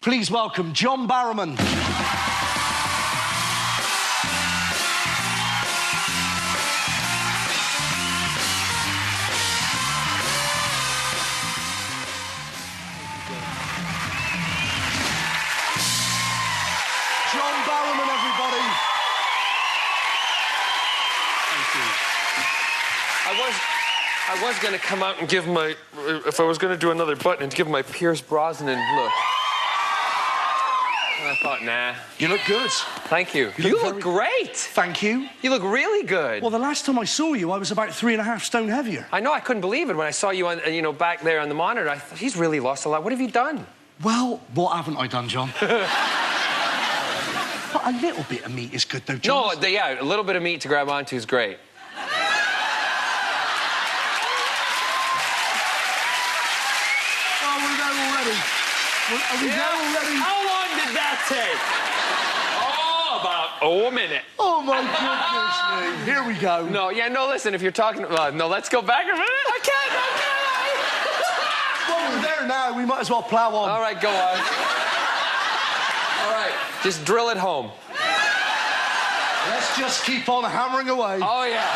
Please welcome John Barrowman. John Barrowman, everybody. Thank you. I was going to come out and give my, if I was going to do another button, and give my Pierce Brosnan look. And I thought, nah. You look good. Thank you. You look great. Thank you. You look really good. Well, the last time I saw you, I was about 3.5 stone heavier. I know, I couldn't believe it when I saw you on, back there on the monitor. I thought, he's really lost a lot. What have you done? Well, what haven't I done, John? But a little bit of meat is good, though, John. No, yeah, a little bit of meat to grab onto is great. Oh, we're there already. Are we there already? How long did that take? Oh, about a minute. Oh, my goodness me. Here we go. No, listen, if you're talking... no, let's go back a minute. I can't. Well, we're there now. We might as well plow on. All right, go on. All right, just drill it home. Let's just keep on hammering away. Oh, yeah.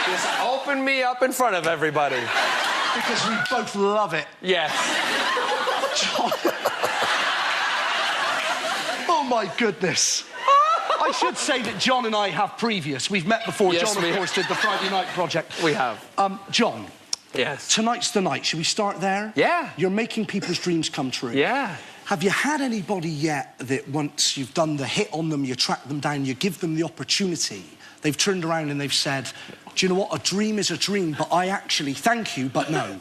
Just open me up in front of everybody. Because we both love it. Yes. John. Oh, my goodness. I should say that John and I have previous. We've met before. Yes, John, of course, did the Friday Night Project. We have. John. Yes. Tonight's the night. Should we start there? Yeah. You're making people's dreams come true. Yeah. Have you had anybody yet that once you've done the hit on them, you track them down, you give them the opportunity, they've turned around and they've said, do you know what, a dream is a dream, but I actually thank you, but no?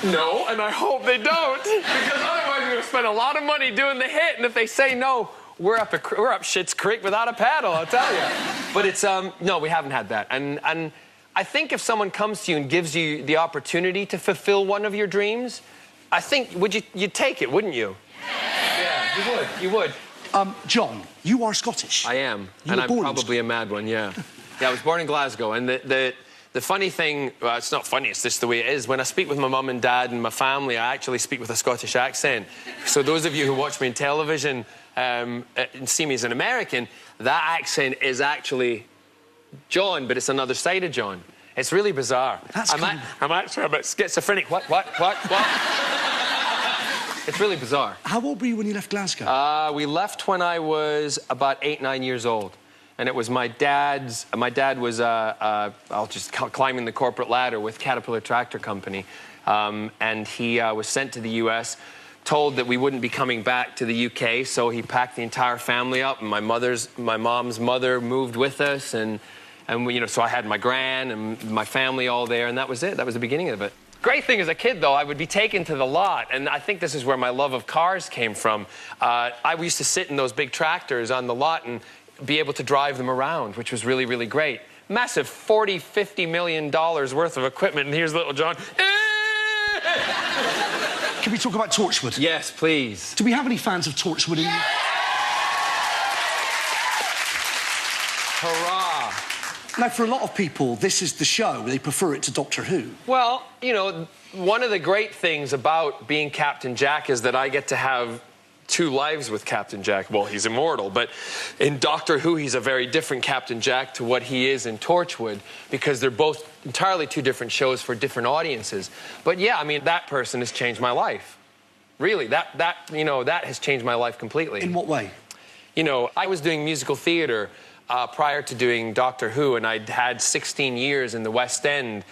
No, and I hope they don't, because otherwise we're going to spend a lot of money doing the hit, and if they say no, we're up Schitt's Creek without a paddle, I'll tell you. But it's, no, we haven't had that. And I think if someone comes to you and gives you the opportunity to fulfill one of your dreams, I think, you'd take it, wouldn't you? Yeah, you would. John, you are Scottish. I am, You and were I'm born probably a mad one, yeah. Yeah, I was born in Glasgow, and the funny thing, well, it's not funny, it's just the way it is. When I speak with my mum and dad and my family, I actually speak with a Scottish accent. So those of you who watch me in television and see me as an American, that accent is actually John, but it's another side of John. It's really bizarre. I'm actually a bit schizophrenic. What? It's really bizarre. How old were you when you left Glasgow? We left when I was about 8, 9 years old. And it was my dad was, I'll just climbing the corporate ladder with Caterpillar Tractor Company. And he was sent to the US, told that we wouldn't be coming back to the UK, so he packed the entire family up, and my mom's mother moved with us, and so I had my gran and my family all there, and that was it. That was the beginning of it. Great thing as a kid, though, I would be taken to the lot, and I think this is where my love of cars came from. I used to sit in those big tractors on the lot and be able to drive them around, which was really, really great. Massive $40, $50 million worth of equipment, and here's little John. Can we talk about Torchwood? Yes, please. Do we have any fans of Torchwood in you? Hurrah. Now, for a lot of people, this is the show. They prefer it to Doctor Who. Well, one of the great things about being Captain Jack is that I get to have 2 lives with Captain Jack. Well, he's immortal, but in Doctor Who, he's a very different Captain Jack to what he is in Torchwood, because they're both entirely 2 different shows for different audiences. But yeah, I mean, that person has changed my life. Really, that has changed my life completely. In what way? I was doing musical theater prior to doing Doctor Who, and I'd had 16 years in the West End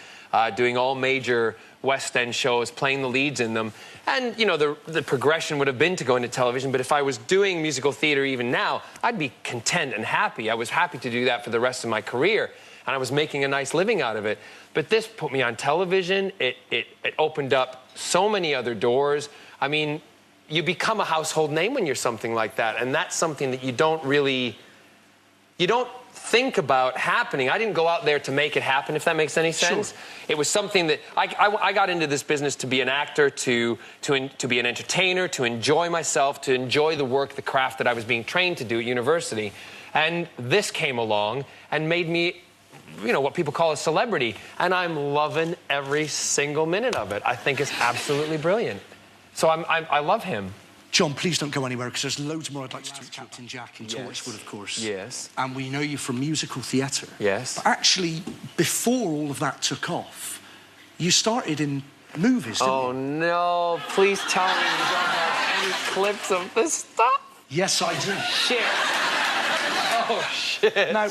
doing all major West End shows, playing the leads in them. And, the progression would have been to go into television, but if I was doing musical theater even now, I'd be content and happy. I was happy to do that for the rest of my career, and I was making a nice living out of it. But this put me on television. It opened up so many other doors. I mean, you become a household name when you're something like that, and that's something that you don't think about happening. I didn't go out there to make it happen, if that makes any sense. Sure. It was something that I got into this business to be an actor, to be an entertainer, to enjoy myself, to enjoy the work, the craft that I was being trained to do at university. And this came along and made me, what people call a celebrity. And I'm loving every single minute of it. I think it's absolutely brilliant. So I love him. John, please don't go anywhere, because there's loads more I'd like to talk to Captain Jack in Torchwood, of course. Yes. And we know you from musical theatre. Yes. But actually, before all of that took off, you started in movies, didn't Oh, you? no. Please tell me you don't have any clips of this stuff. Yes, I do. Shit. Oh, shit. Now,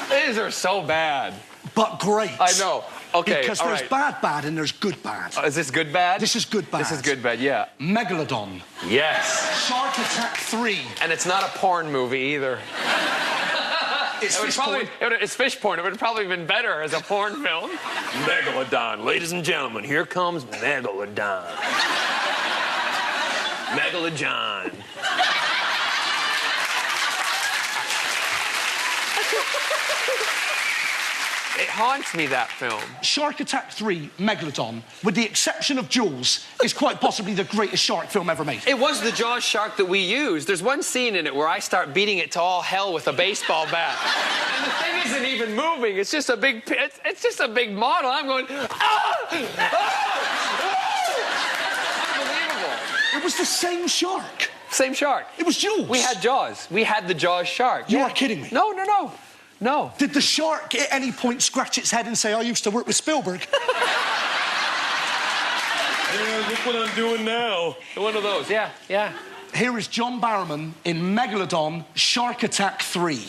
These are so bad. but great. I know. Okay, Because all there's right. bad and there's good bad. Is this good bad? This is good bad. This is good bad, yeah. Megalodon. Yes. Shark Attack 3. And it's not a porn movie either. It's fish porn. It's fish porn. It would have probably been better as a porn film. Megalodon. Ladies and gentlemen, here comes Megalodon. Megalodon. It haunts me, that film. Shark Attack 3, Megalodon, with the exception of Jaws, is quite possibly the greatest shark film ever made. It was the Jaws shark that we used. There's one scene in it where I start beating it to all hell with a baseball bat. And the thing isn't even moving. It's just a big, it's just a big model. I'm going, ah! Ah! Unbelievable. It was the same shark. Same shark. It was Jaws. We had Jaws. We had the Jaws shark. You are kidding me. No, no, no. No. Did the shark at any point scratch its head and say, I used to work with Spielberg? Yeah, look what I'm doing now. One of those, yeah, yeah. Here is John Barrowman in Megalodon, Shark Attack 3. Inside!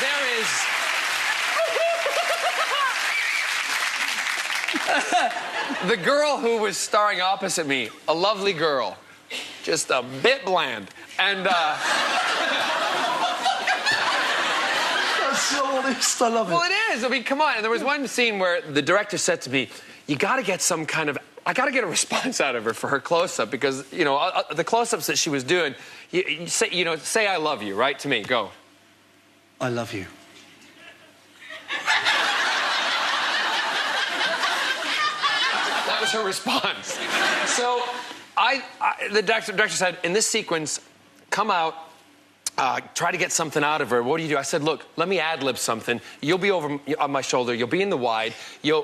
There is... The girl who was starring opposite me, a lovely girl, just a bit bland. And That's so honest, I love it. well, it is. I mean, come on. And there was one scene where the director said to me, "You got to get some kind of, I got to get a response out of her for her close-up because you know the close-ups that she was doing. You say I love you, right, to me. Go. I love you. That was her response. So the director said, in this sequence, come out, try to get something out of her. What do? I said, look, let me ad-lib something. You'll be over on my shoulder. You'll be in the wide,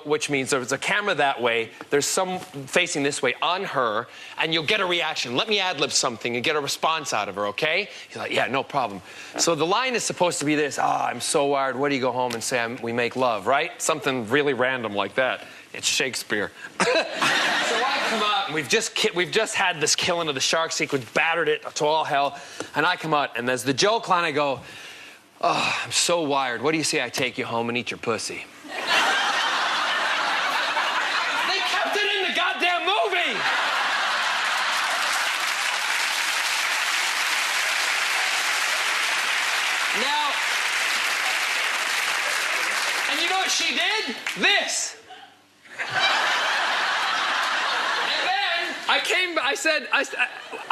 which means there's a camera that way. There's some facing this way on her, and you'll get a reaction. Let me ad-lib something and get a response out of her, okay? He's like, yeah, no problem. So the line is supposed to be this, I'm so wired. What do you go home and say we make love, right? Something really random like that. It's Shakespeare. So I come out, and we've just had this killing of the shark sequence, battered it to all hell, and I come out, and there's the joke line, I go, oh, I'm so wired. What do you say I take you home and eat your pussy? They kept it in the goddamn movie! Now, and you know what she did? This.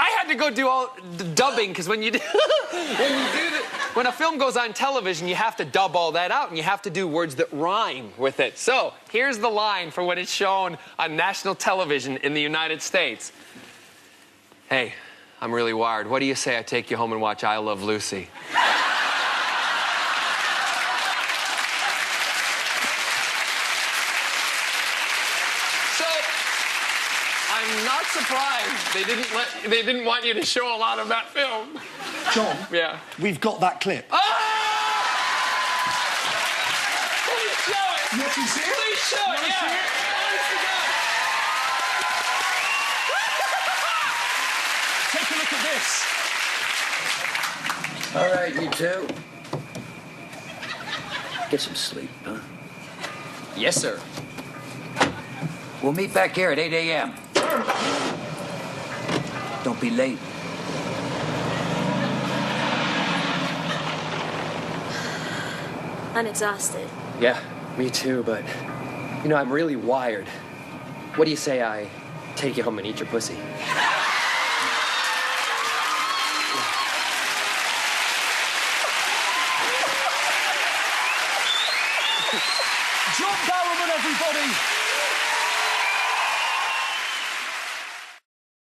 I had to go do all the dubbing because when when a film goes on television, you have to dub all that out and you have to do words that rhyme with it. So here's the line for when it's shown on national television in the United States. Hey, I'm really wired. What do you say I take you home and watch I Love Lucy? I'm not surprised they didn't want you to show a lot of that film. John, Yeah. we've got that clip. Ah! Please show it. You want to see it? Please show it. You Yeah. wanna see it? Take a look at this. All right, you two. Get some sleep, huh? Yes, sir. We'll meet back here at 8 a.m. Don't be late. I'm exhausted. Yeah, me too, but you know, I'm really wired. What do you say I take you home and eat your pussy? John Barrowman, everybody.